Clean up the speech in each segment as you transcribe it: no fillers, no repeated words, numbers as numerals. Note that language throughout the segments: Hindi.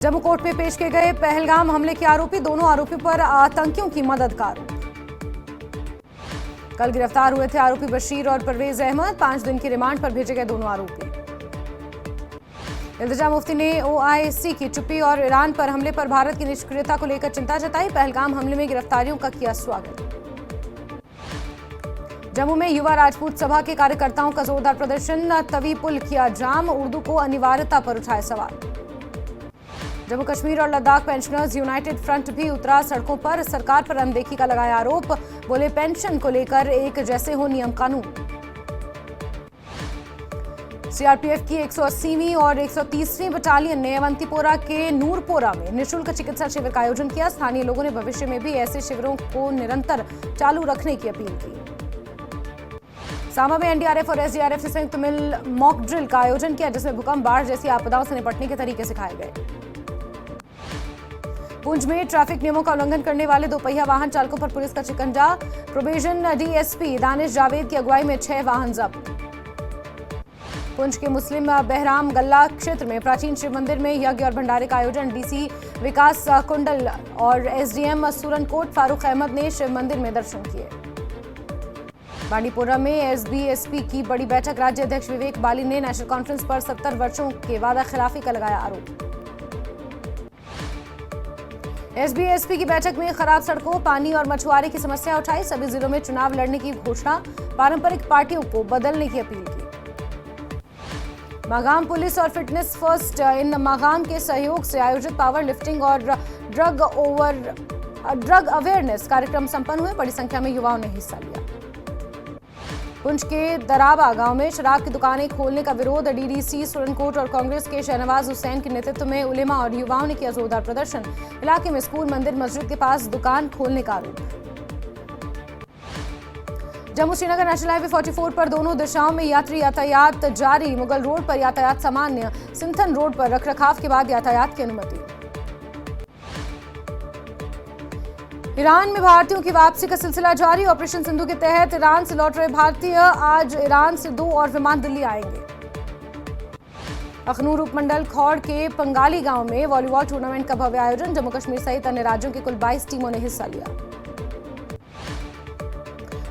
जम्मू कोर्ट में पेश किए गए पहलगाम हमले के आरोपी, दोनों आरोपियों पर आतंकियों की मदद का आरोप। कल गिरफ्तार हुए थे आरोपी बशीर और परवेज अहमद। 5 दिन की रिमांड पर भेजे गए दोनों आरोपी। इल्तिजा मुफ्ती ने ओआईसी की चुप्पी और ईरान पर हमले पर भारत की निष्क्रियता को लेकर चिंता जताई। पहलगाम हमले में गिरफ्तारियों का किया स्वागत। जम्मू में युवा राजपूत सभा के कार्यकर्ताओं का जोरदार प्रदर्शन, तवी पुल किया जाम, उर्दू को अनिवार्यता पर उठाए सवाल। जम्मू कश्मीर और लद्दाख पेंशनर्स यूनाइटेड फ्रंट भी उतरा सड़कों पर, सरकार पर अनदेखी का लगाया आरोप। बोले पेंशन को लेकर एक जैसे हो नियम कानून। सीआरपीएफ की 180वीं और 130वीं बटालियन ने अवंतीपोरा के नूरपोरा में निःशुल्क चिकित्सा शिविर का आयोजन किया। स्थानीय लोगों ने भविष्य में भी ऐसे शिविरों को निरंतर चालू रखने की अपील की। सांबा में एनडीआरएफ और एसडीआरएफ से संयुक्त मिल मॉक ड्रिल का आयोजन किया, जिसमें भूकंप, बाढ़ जैसी आपदाओं से निपटने के तरीके सिखाए गए। पुंछ में ट्रैफिक नियमों का उल्लंघन करने वाले दोपहिया वाहन चालकों पर पुलिस का शिकंजा। प्रोबेशन डीएसपी दानिश जावेद की अगुवाई में 6 वाहन जब्त। पुंछ के मुस्लिम बहराम गल्ला क्षेत्र में प्राचीन शिव मंदिर में यज्ञ और भंडारे का आयोजन। डीसी विकास कुंडल और एसडीएम सुरनकोट फारूक अहमद ने शिव मंदिर में दर्शन किए। बांडीपोरा में एसबीएसपी की बड़ी बैठक, राज्य अध्यक्ष विवेक बाली ने नेशनल कॉन्फ्रेंस पर 70 वर्षों के वादा खिलाफी का लगाया आरोप। एसबीएसपी की बैठक में खराब सड़कों, पानी और मछुआरे की समस्या उठाई। सभी जिलों में चुनाव लड़ने की घोषणा, पारंपरिक पार्टियों को बदलने की अपील की। मागाम पुलिस और फिटनेस फर्स्ट इन मागाम के सहयोग से आयोजित पावर लिफ्टिंग और ड्रग अवेयरनेस कार्यक्रम संपन्न हुए। बड़ी संख्या में युवाओं ने हिस्सा लिया। पुंछ के दराबा गांव में शराब की दुकानें खोलने का विरोध। डीडीसी सुरनकोट और कांग्रेस के शहनवाज हुसैन के नेतृत्व में उलेमा और युवाओं ने किया जोरदार प्रदर्शन। इलाके में स्कूल, मंदिर, मस्जिद के पास दुकान खोलने का आरोप। जम्मू श्रीनगर नेशनल हाईवे 44 पर दोनों दिशाओं में यात्री यातायात जारी। मुगल रोड पर यातायात सामान्य, सिंथन रोड पर रखरखाव के बाद यातायात की अनुमति। ईरान में भारतीयों की वापसी का सिलसिला जारी। ऑपरेशन सिंधु के तहत ईरान से लौट रहे भारतीय आज ईरान से 2 और विमान दिल्ली आएंगे। अखनूर उपमंडल खौड़ के पंगाली गांव में वॉलीबॉल टूर्नामेंट का भव्य आयोजन। जम्मू कश्मीर सहित अन्य राज्यों की कुल 22 टीमों ने हिस्सा लिया।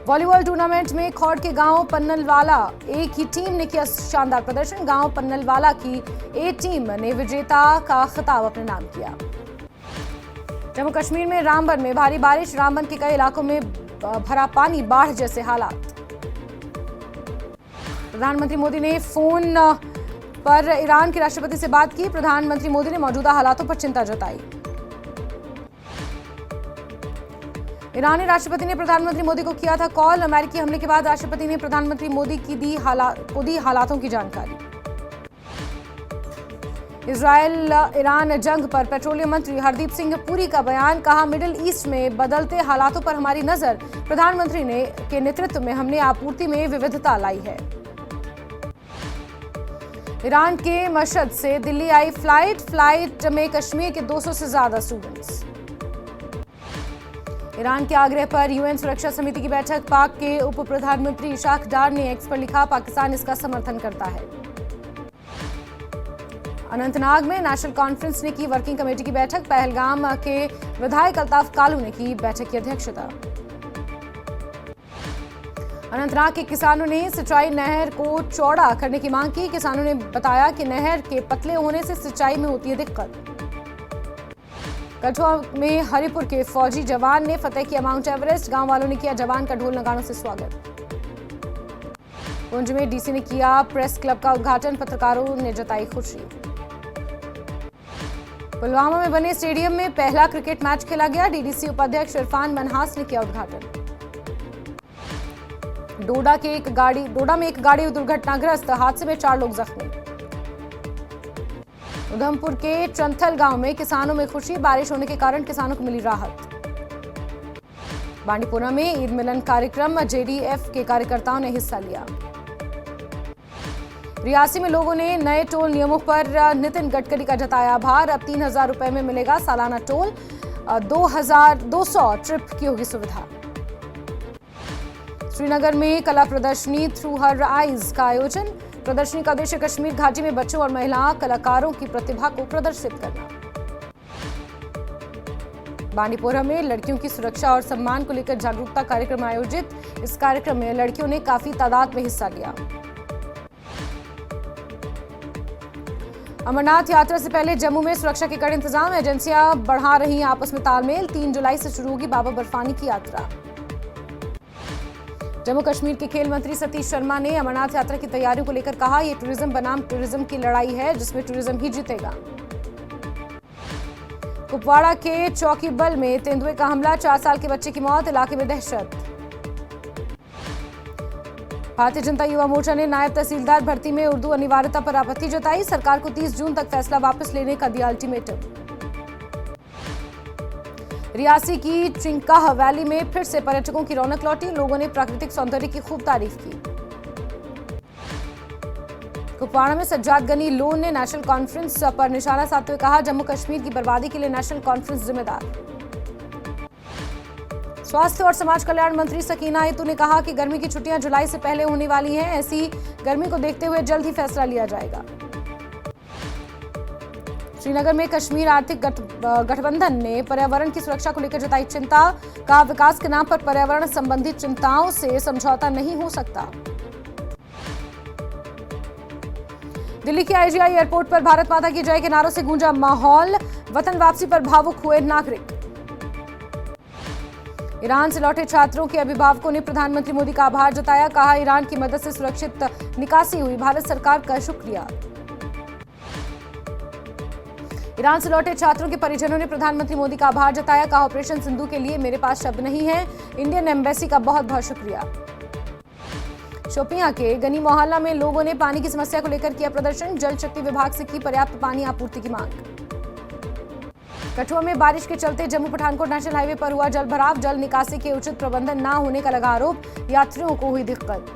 वॉलीबॉल टूर्नामेंट में खौड़ के गांव पन्नलवाला ए की टीम ने किया शानदार प्रदर्शन। गांव पन्नलवाला की ए टीम ने विजेता का खिताब अपने नाम किया। जम्मू कश्मीर में रामबन में भारी बारिश, रामबन के कई इलाकों में भरा पानी, बाढ़ जैसे हालात। प्रधानमंत्री मोदी ने फोन पर ईरान के राष्ट्रपति से बात की। प्रधानमंत्री मोदी ने मौजूदा हालातों पर चिंता जताई। ईरानी राष्ट्रपति ने प्रधानमंत्री मोदी को किया था कॉल। अमेरिकी हमले के बाद राष्ट्रपति ने प्रधानमंत्री मोदी की दी हालातों की जानकारी। इजरायल ईरान जंग पर पेट्रोलियम मंत्री हरदीप सिंह पुरी का बयान, कहा मिडिल ईस्ट में बदलते हालातों पर हमारी नजर। प्रधानमंत्री के नेतृत्व में हमने आपूर्ति में विविधता लाई है। ईरान के मशहद से दिल्ली आई फ्लाइट में कश्मीर के 200 से ज्यादा स्टूडेंट्स। ईरान के आग्रह पर यूएन सुरक्षा समिति की बैठक। पाक के उप प्रधानमंत्री इशाक डार ने एक्स पर लिखा, पाकिस्तान इसका समर्थन करता है। अनंतनाग में नेशनल कॉन्फ्रेंस ने की वर्किंग कमेटी की बैठक। पहलगाम के विधायक अल्ताफ कालू ने की बैठक की अध्यक्षता। अनंतनाग के किसानों ने सिंचाई नहर को चौड़ा करने की मांग की। किसानों ने बताया कि नहर के पतले होने से सिंचाई में होती है दिक्कत। कठुआ में हरिपुर के फौजी जवान ने फतेह किया माउंट एवरेस्ट। गांव वालों ने किया जवान का ढोल नगाड़ों से स्वागत। पुंछ में डीसी ने किया प्रेस क्लब का उद्घाटन। पत्रकारों ने जताई खुशी। पुलवामा में बने स्टेडियम में पहला क्रिकेट मैच खेला गया। डीडीसी उपाध्यक्ष इरफान मनहास ने किया उद्घाटन। डोडा में एक गाड़ी दुर्घटनाग्रस्त, हादसे में 4 लोग जख्मी। उधमपुर के चंथल गांव में किसानों में खुशी, बारिश होने के कारण किसानों को मिली राहत। बांडीपोरा में ईद मिलन कार्यक्रम, जेडीएफ के कार्यकर्ताओं ने हिस्सा लिया। रियासी में लोगों ने नए टोल नियमों पर नितिन गडकरी का जताया आभार। अब 3000 रुपए में मिलेगा सालाना टोल, 2200 ट्रिप की होगी सुविधा। श्रीनगर में कला प्रदर्शनी थ्रू हर आईज का आयोजन। प्रदर्शनी का उद्देश्य कश्मीर घाटी में बच्चों और महिला कलाकारों की प्रतिभा को प्रदर्शित करना। बांडीपोरा में लड़कियों की सुरक्षा और सम्मान को लेकर जागरूकता कार्यक्रम आयोजित। इस कार्यक्रम में लड़कियों ने काफी तादाद में हिस्सा लिया। अमरनाथ यात्रा से पहले जम्मू में सुरक्षा के कड़े इंतजाम, एजेंसियां बढ़ा रही आपस में तालमेल। 3 जुलाई से शुरू होगी बाबा बर्फानी की यात्रा। जम्मू कश्मीर के खेल मंत्री सतीश शर्मा ने अमरनाथ यात्रा की तैयारियों को लेकर कहा, यह टूरिज्म बनाम टूरिज्म की लड़ाई है जिसमें टूरिज्म ही जीतेगा। कुपवाड़ा के चौकीबल में तेंदुए का हमला, 4 साल के बच्चे की मौत, इलाके में दहशत। भारतीय जनता युवा मोर्चा ने नायब तहसीलदार भर्ती में उर्दू अनिवार्यता पर आपत्ति जताई। सरकार को 30 जून तक फैसला वापस लेने का दिया अल्टीमेटम। रियासी की चिंकाह वैली में फिर से पर्यटकों की रौनक लौटी, लोगों ने प्राकृतिक सौंदर्य की खूब तारीफ की। कुपवाड़ा में सज्जाद गनी लोन ने नेशनल कॉन्फ्रेंस पर निशाना साधते हुए कहा, जम्मू कश्मीर की बर्बादी के लिए नेशनल कॉन्फ्रेंस जिम्मेदार। स्वास्थ्य और समाज कल्याण मंत्री सकीना आयतू ने कहा कि गर्मी की छुट्टियां जुलाई से पहले होने वाली हैं, ऐसी गर्मी को देखते हुए जल्द ही फैसला लिया जाएगा। श्रीनगर में कश्मीर आर्थिक गठबंधन ने पर्यावरण की सुरक्षा को लेकर जताई चिंता, कहा विकास के नाम पर पर्यावरण संबंधी चिंताओं से समझौता नहीं हो सकता। दिल्ली के आईजीआई एयरपोर्ट पर भारत माता की जय के नारों से गूंजा माहौल, वतन वापसी पर भावुक हुए नागरिक। ईरान से लौटे छात्रों के अभिभावकों ने प्रधानमंत्री मोदी का आभार जताया, कहा ईरान की मदद से सुरक्षित निकासी हुई, भारत सरकार का शुक्रिया। ईरान से लौटे छात्रों के परिजनों ने प्रधानमंत्री मोदी का आभार जताया, कहा ऑपरेशन सिंधु के लिए मेरे पास शब्द नहीं है, इंडियन एम्बेसी का बहुत बहुत शुक्रिया। शोपियां के गनी मोहल्ला में लोगों ने पानी की समस्या को लेकर किया प्रदर्शन, जल शक्ति विभाग से की पर्याप्त पानी आपूर्ति की मांग। कठुआ में बारिश के चलते जम्मू पठानकोट नेशनल हाईवे पर हुआ जल भराव, जल निकासी के उचित प्रबंधन न होने का लगा आरोप, यात्रियों को हुई दिक्कत।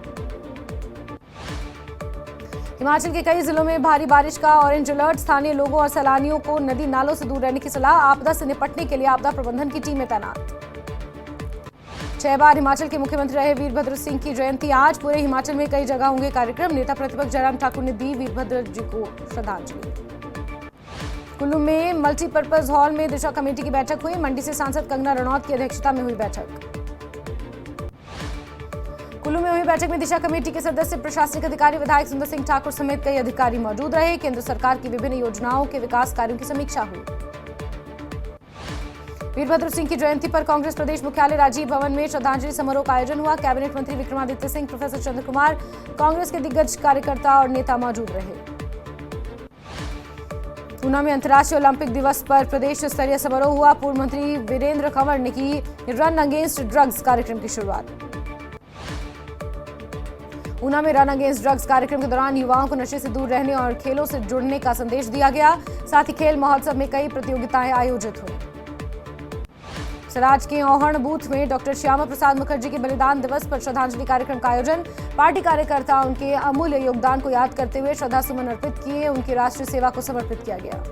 हिमाचल के कई जिलों में भारी बारिश का ऑरेंज अलर्ट, स्थानीय लोगों और सैलानियों को नदी नालों से दूर रहने की सलाह, आपदा से निपटने के लिए आपदा प्रबंधन की टीमें तैनात। 6 बार हिमाचल के मुख्यमंत्री रहे वीरभद्र सिंह की जयंती आज, पूरे हिमाचल में कई जगह होंगे कार्यक्रम, नेता प्रतिपक्ष जयराम ठाकुर ने दी वीरभद्र जी को श्रद्धांजलि। कुल्लू में मल्टीपर्पज हॉल में दिशा कमेटी की बैठक हुई, मंडी से सांसद कंगना रणौत की अध्यक्षता में हुई बैठक। कुल्लू में हुई बैठक में दिशा कमेटी के सदस्य, प्रशासनिक अधिकारी, विधायक सुंदर सिंह ठाकुर समेत कई अधिकारी मौजूद रहे। केंद्र सरकार की विभिन्न योजनाओं के विकास कार्यों की समीक्षा हुई। वीरभद्र सिंह की जयंती पर कांग्रेस प्रदेश मुख्यालय राजीव भवन में श्रद्धांजलि समारोह का आयोजन हुआ। कैबिनेट मंत्री विक्रमादित्य सिंह, प्रोफेसर चंद्र कुमार, कांग्रेस के दिग्गज कार्यकर्ता और नेता मौजूद रहे। ऊना में अंतर्राष्ट्रीय ओलंपिक दिवस पर प्रदेश स्तरीय समारोह हुआ। पूर्व मंत्री वीरेंद्र कंवर ने की रन अगेंस्ट ड्रग्स कार्यक्रम की शुरुआत। ऊना में रन अगेंस्ट ड्रग्स कार्यक्रम के दौरान युवाओं को नशे से दूर रहने और खेलों से जुड़ने का संदेश दिया गया। साथ ही खेल महोत्सव में कई प्रतियोगिताएं आयोजित हुई। सराज के औहण बूथ में डॉक्टर श्यामा प्रसाद मुखर्जी के बलिदान दिवस पर श्रद्धांजलि कार्यक्रम का आयोजन, पार्टी कार्यकर्ता उनके अमूल्य योगदान को याद करते हुए श्रद्धासुमन अर्पित किए, उनकी राष्ट्रीय सेवा को समर्पित किया गया।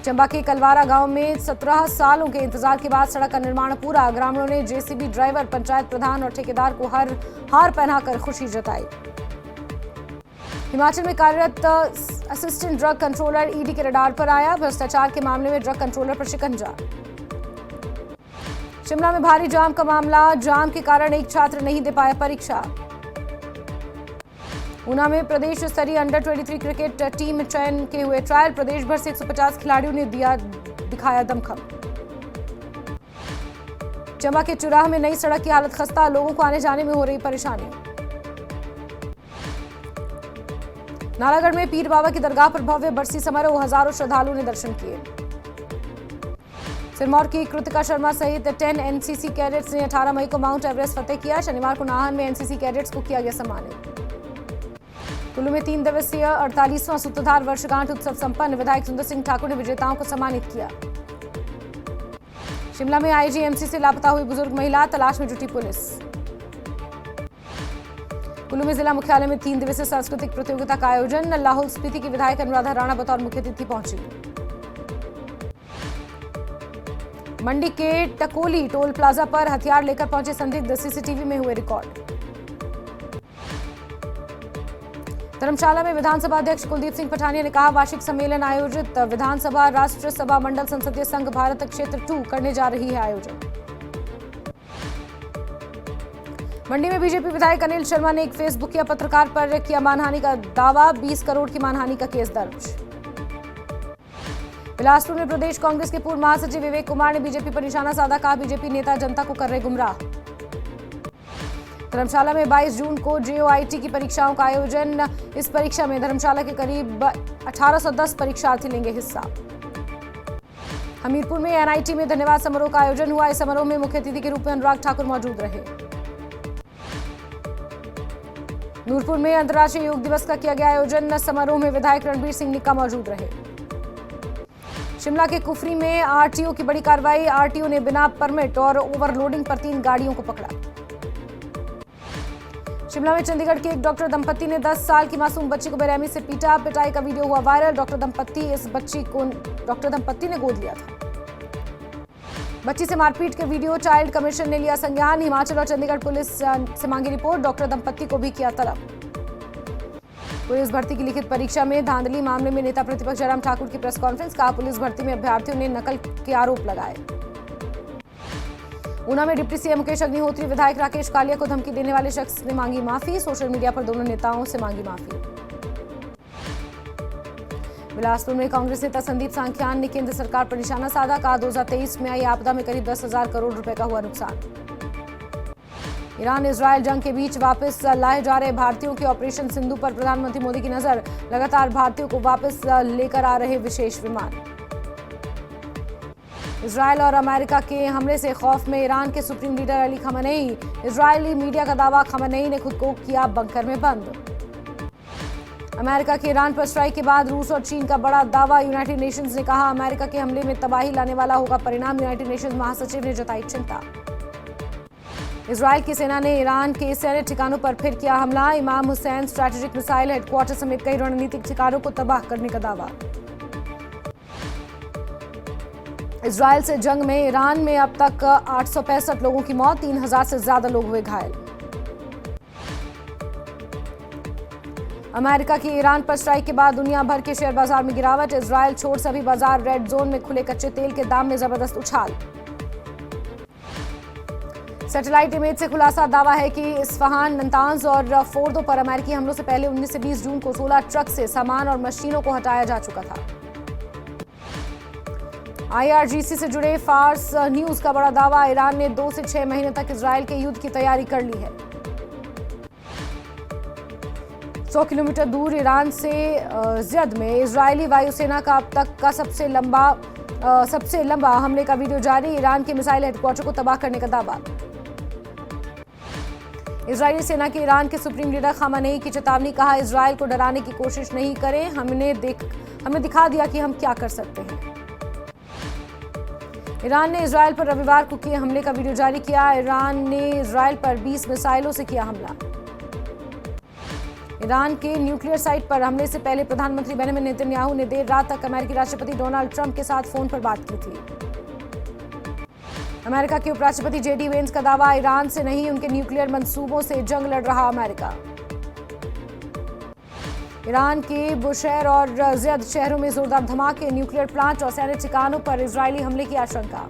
चंबा के कलवारा गांव में 17 सालों के इंतजार के बाद सड़क का निर्माण पूरा, ग्रामीणों ने जेसीबी ड्राइवर, पंचायत प्रधान और ठेकेदार को हार पहनाकर खुशी जताई। हिमाचल में कार्यरत असिस्टेंट ड्रग कंट्रोलर ईडी के रडार पर आया, भ्रष्टाचार के मामले में ड्रग कंट्रोलर पर शिकंजा। शिमला में भारी जाम का मामला, जाम के कारण एक छात्र नहीं दे पाया परीक्षा। ऊना में प्रदेश स्तरीय अंडर 23 क्रिकेट टीम चयन के हुए ट्रायल, प्रदेश भर से 150 खिलाड़ियों ने दिखाया दमखम। चंबा के चुराह में नई सड़क की हालत खस्ता, लोगों को आने जाने में हो रही परेशानी। नालागढ़ में पीर बाबा की दरगाह पर भव्य बरसी समारोह, हजारों श्रद्धालुओं ने दर्शन किए। सिरमौर की कृतिका शर्मा सहित 10 एनसीसी कैडेट्स ने 18 मई को माउंट एवरेस्ट फतेह किया। शनिवार को नाहन में एनसीसी कैडेट्स को किया गया सम्मानित। कुल्लू में 3 दिवसीय 48वां सूत्रधार वर्षगांठ उत्सव संपन्न, विधायक सुंदर सिंह ठाकुर ने विजेताओं को सम्मानित किया। शिमला में आईजीएमसी से लापता हुई बुजुर्ग महिला, तलाश में जुटी पुलिस। कुल्लू में जिला मुख्यालय में 3 दिवसीय सांस्कृतिक प्रतियोगिता का आयोजन, लाहौल स्पीति की विधायक अनुराधा राणा बतौर मुख्य अतिथि पहुंची। मंडी के टकोली टोल प्लाजा पर हथियार लेकर पहुंचे संदिग्ध, सीसीटीवी में हुए रिकॉर्ड। धर्मशाला में विधानसभा अध्यक्ष कुलदीप सिंह पठानिया ने कहा, वार्षिक सम्मेलन आयोजित विधानसभा राष्ट्र सभा मंडल संसदीय संघ भारत क्षेत्र 2 करने जा रही है आयोजन। मंडी में बीजेपी विधायक अनिल शर्मा ने एक फेसबुकिया पत्रकार पर किया मानहानि का दावा, 20 करोड़ की मानहानि का केस दर्ज। बिलासपुर में प्रदेश कांग्रेस के पूर्व महासचिव विवेक कुमार ने बीजेपी पर निशाना साधा, कहा बीजेपी नेता जनता को कर रहे गुमराह। धर्मशाला में 22 जून को JOIT की परीक्षाओं का आयोजन, इस परीक्षा में धर्मशाला के करीब 1810 परीक्षार्थी लेंगे हिस्सा। हमीरपुर में NIT में धन्यवाद समारोह का आयोजन हुआ, इस समारोह में मुख्य अतिथि के रूप में अनुराग ठाकुर मौजूद रहे। नूरपुर में अंतर्राष्ट्रीय योग दिवस का किया गया आयोजन, समारोह में विधायक रणबीर सिंह निक्का मौजूद रहे। शिमला के कुफरी में RTO की बड़ी कार्रवाई, RTO ने बिना परमिट और ओवरलोडिंग पर 3 गाड़ियों को पकड़ा। शिमला में चंडीगढ़ के एक डॉक्टर दंपत्ति ने 10 साल की मासूम बच्ची को बेरहमी से पीटा, पिटाई का वीडियो हुआ वायरल। डॉक्टर दंपत्ति ने गोद लिया था। बच्ची से मारपीट के वीडियो चाइल्ड कमीशन ने लिया संज्ञान, हिमाचल और चंडीगढ़ पुलिस से मांगी रिपोर्ट, डॉक्टर दंपत्ति को भी किया तलब। पुलिस भर्ती की लिखित परीक्षा में धांधली मामले में नेता प्रतिपक्ष जयराम ठाकुर की प्रेस कॉन्फ्रेंस, कहा पुलिस भर्ती में अभ्यर्थियों ने नकल के आरोप लगाए। ऊना में डिप्टी सीएम मुकेश अग्निहोत्री, विधायक राकेश कालिया को धमकी देने वाले शख्स ने मांगी माफी, सोशल मीडिया पर दोनों नेताओं से मांगी माफी। बिलासपुर में कांग्रेस नेता संदीप सांख्यान ने केंद्र सरकार पर निशाना साधा, कहा 2023 में आई आपदा में करीब 10,000 करोड़ रुपए का हुआ नुकसान। ईरान इजरायल जंग के बीच वापस लाए जा रहे भारतीयों के ऑपरेशन सिंधु पर प्रधानमंत्री मोदी की नजर, लगातार भारतीयों को वापस लेकर आ रहे विशेष विमान। इजरायल और अमेरिका के हमले से खौफ में ईरान के supreme leader Ali Khamenei, Israeli media का दावा, खamenei ने खुद को किया बंकर में बंद। अमेरिका के ईरान पर स्ट्राइक के बाद रूस और चीन का बड़ा दावा, यूनाइटेड नेशंस ने कहा अमेरिका के हमले में तबाही लाने वाला होगा परिणाम, यूनाइटेड नेशंस महासचिव ने जताई चिंता। इजरायल की सेना ने ईरान के सैन्य ठिकानों पर फिर किया हमला, इमाम हुसैन स्ट्रैटेजिक मिसाइल हेडक्वार्टर समेत कई रणनीतिक ठिकानों को तबाह करने का दावा। इजरायल से जंग में ईरान में अब तक 865 लोगों की मौत, 3000 से ज्यादा लोग हुए घायल। अमेरिका की ईरान पर स्ट्राइक के बाद दुनिया भर के शेयर बाजार में गिरावट, इजरायल छोड़ सभी बाजार रेड जोन में खुले, कच्चे तेल के दाम में जबरदस्त उछाल। सैटेलाइट इमेज से खुलासा, दावा है कि इस्फहान, नतांज और फोर्दो पर अमेरिकी हमलों से पहले 19 से 20 जून को 16 ट्रक से सामान और मशीनों को हटाया जा चुका था। IRGC से जुड़े फार्स न्यूज का बड़ा दावा, ईरान ने 2 से 6 महीने तक इजरायल के युद्ध की तैयारी कर ली है। 100 किलोमीटर दूर ईरान से ज़ियद में इजरायली वायुसेना का अब तक का सबसे लंबा हमले का वीडियो जारी, ईरान के मिसाइल हेडक्वार्टर को तबाह करने का दावा। इजरायली सेना के ईरान के सुप्रीम लीडर खamenei की चेतावनी, कहा इजरायल को डराने की कोशिश नहीं करें, हमने दिखा दिया कि हम क्या कर सकते हैं। ईरान ने इजरायल पर रविवार को किए हमले का वीडियो जारी किया, ईरान ने इजरायल पर 20 मिसाइलों से किया हमला। ईरान के न्यूक्लियर साइट पर हमले से पहले प्रधानमंत्री बेंजामिन नेतन्याहू ने देर रात तक अमेरिकी राष्ट्रपति डोनाल्ड ट्रंप के साथ फोन पर बात की थी। अमेरिका के उपराष्ट्रपति JD वेंस का दावा, ईरान से नहीं उनके न्यूक्लियर मंसूबों से जंग लड़ रहा अमेरिका। ईरान के बुशैर और ज़ियद शहरों में जोरदार धमाके, न्यूक्लियर प्लांट और सैन्य ठिकानों पर इजरायली हमले की आशंका।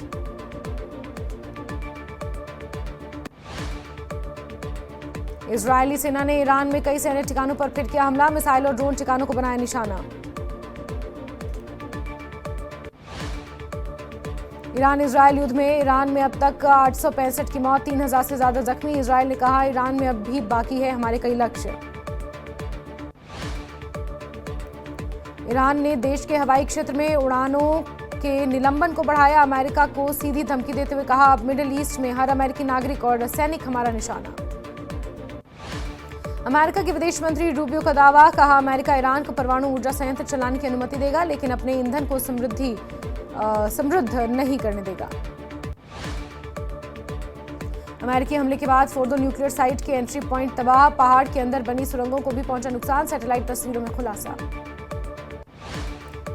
इजरायली सेना ने ईरान में कई सैन्य ठिकानों पर फिर किया हमला, मिसाइल और ड्रोन ठिकानों को बनाया निशाना। ईरान इजरायल युद्ध में ईरान में अब तक 865 की मौत, 3000 से ज्यादा जख्मी। इजरायल ने कहा ईरान में अब भी बाकी है हमारे कई लक्ष्य। ईरान ने देश के हवाई क्षेत्र में उड़ानों के निलंबन को बढ़ाया, अमेरिका को सीधी धमकी देते हुए कहा अब मिडिल ईस्ट में हर अमेरिकी नागरिक और सैनिक हमारा निशाना। अमेरिका के विदेश मंत्री रूबियो का दावा, कहा अमेरिका ईरान को परमाणु ऊर्जा संयंत्र चलाने की अनुमति देगा लेकिन अपने ईंधन को समृद्ध नहीं करने देगा। अमेरिकी हमले के बाद फोर्दो न्यूक्लियर साइट के एंट्री पॉइंट तबाह, पहाड़ के अंदर बनी सुरंगों को भी पहुंचा नुकसान, सैटेलाइट तस्वीरों में खुलासा।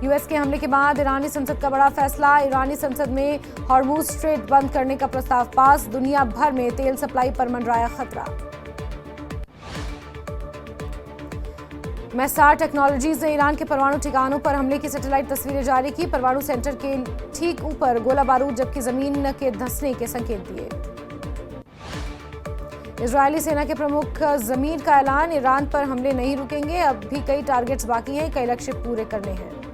यूएस के हमले के बाद ईरानी संसद का बड़ा फैसला, ईरानी संसद में हॉर्मुज स्ट्रेट बंद करने का प्रस्ताव पास, दुनिया भर में तेल सप्लाई पर मंडराया खतरा। मैसार टेक्नोलॉजीज ने ईरान के परमाणु ठिकानों पर हमले की सैटेलाइट तस्वीरें जारी की। परमाणु सेंटर के ठीक ऊपर गोला बारूद जबकि जमीन के धंसने के संकेत दिए। इजरायली सेना के प्रमुख जमीर का ऐलान, ईरान पर हमले नहीं रुकेंगे, अब भी कई टारगेट्स बाकी हैं, कई लक्ष्य पूरे करने हैं।